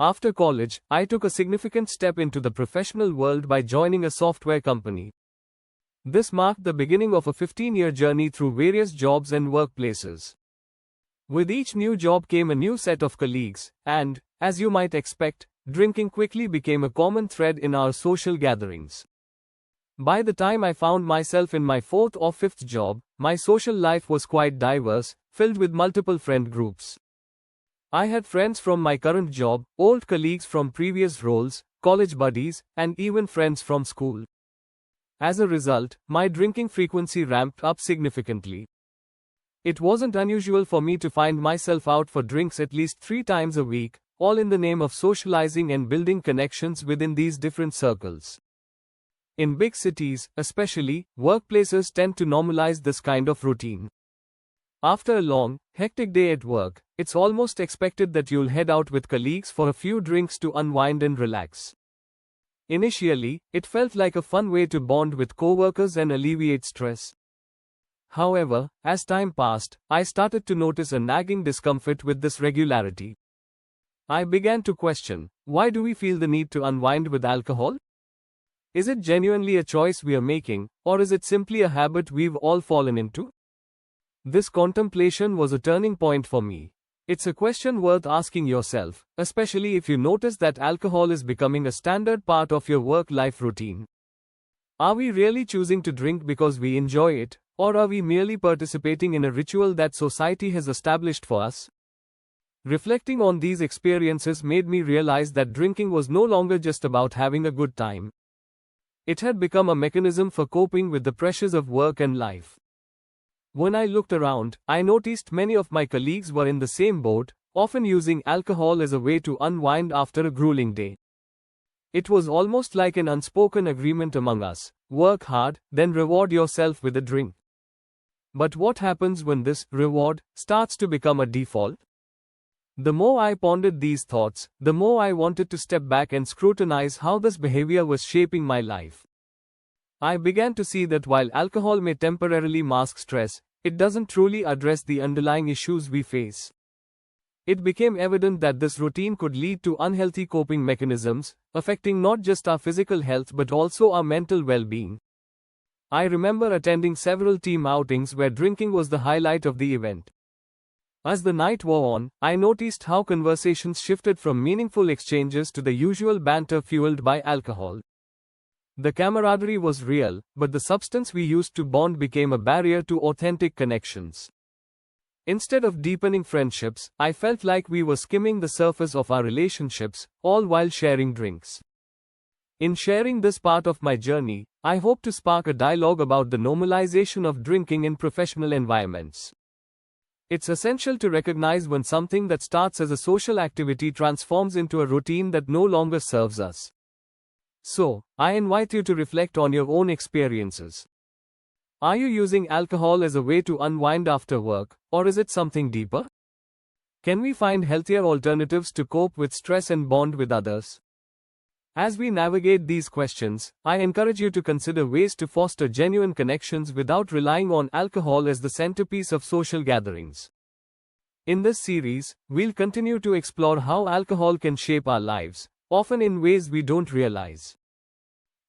After college, I took a significant step into the professional world by joining a software company. This marked the beginning of a 15-year journey through various jobs and workplaces. With each new job came a new set of colleagues, and, as you might expect, drinking quickly became a common thread in our social gatherings. By the time I found myself in my fourth or fifth job, my social life was quite diverse, filled with multiple friend groups. I had friends from my current job, old colleagues from previous roles, college buddies, and even friends from school. As a result, my drinking frequency ramped up significantly. It wasn't unusual for me to find myself out for drinks at least 3 times a week, all in the name of socializing and building connections within these different circles. In big cities, especially, workplaces tend to normalize this kind of routine. After a long, hectic day at work, it's almost expected that you'll head out with colleagues for a few drinks to unwind and relax. Initially, it felt like a fun way to bond with coworkers and alleviate stress. However, as time passed, I started to notice a nagging discomfort with this regularity. I began to question, why do we feel the need to unwind with alcohol? Is it genuinely a choice we are making, or is it simply a habit we've all fallen into? This contemplation was a turning point for me. It's a question worth asking yourself, especially if you notice that alcohol is becoming a standard part of your work-life routine. Are we really choosing to drink because we enjoy it, or are we merely participating in a ritual that society has established for us? Reflecting on these experiences made me realize that drinking was no longer just about having a good time. It had become a mechanism for coping with the pressures of work and life. When I looked around, I noticed many of my colleagues were in the same boat, often using alcohol as a way to unwind after a grueling day. It was almost like an unspoken agreement among us: work hard, then reward yourself with a drink. But what happens when this reward starts to become a default? The more I pondered these thoughts, the more I wanted to step back and scrutinize how this behavior was shaping my life. I began to see that while alcohol may temporarily mask stress, it doesn't truly address the underlying issues we face. It became evident that this routine could lead to unhealthy coping mechanisms, affecting not just our physical health but also our mental well-being. I remember attending several team outings where drinking was the highlight of the event. As the night wore on, I noticed how conversations shifted from meaningful exchanges to the usual banter fueled by alcohol. The camaraderie was real, but the substance we used to bond became a barrier to authentic connections. Instead of deepening friendships, I felt like we were skimming the surface of our relationships, all while sharing drinks. In sharing this part of my journey, I hope to spark a dialogue about the normalization of drinking in professional environments. It's essential to recognize when something that starts as a social activity transforms into a routine that no longer serves us. So, I invite you to reflect on your own experiences. Are you using alcohol as a way to unwind after work, or is it something deeper? Can we find healthier alternatives to cope with stress and bond with others? As we navigate these questions, I encourage you to consider ways to foster genuine connections without relying on alcohol as the centerpiece of social gatherings. In this series, we'll continue to explore how alcohol can shape our lives, often in ways we don't realize.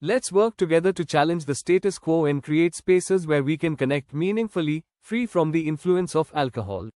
Let's work together to challenge the status quo and create spaces where we can connect meaningfully, free from the influence of alcohol.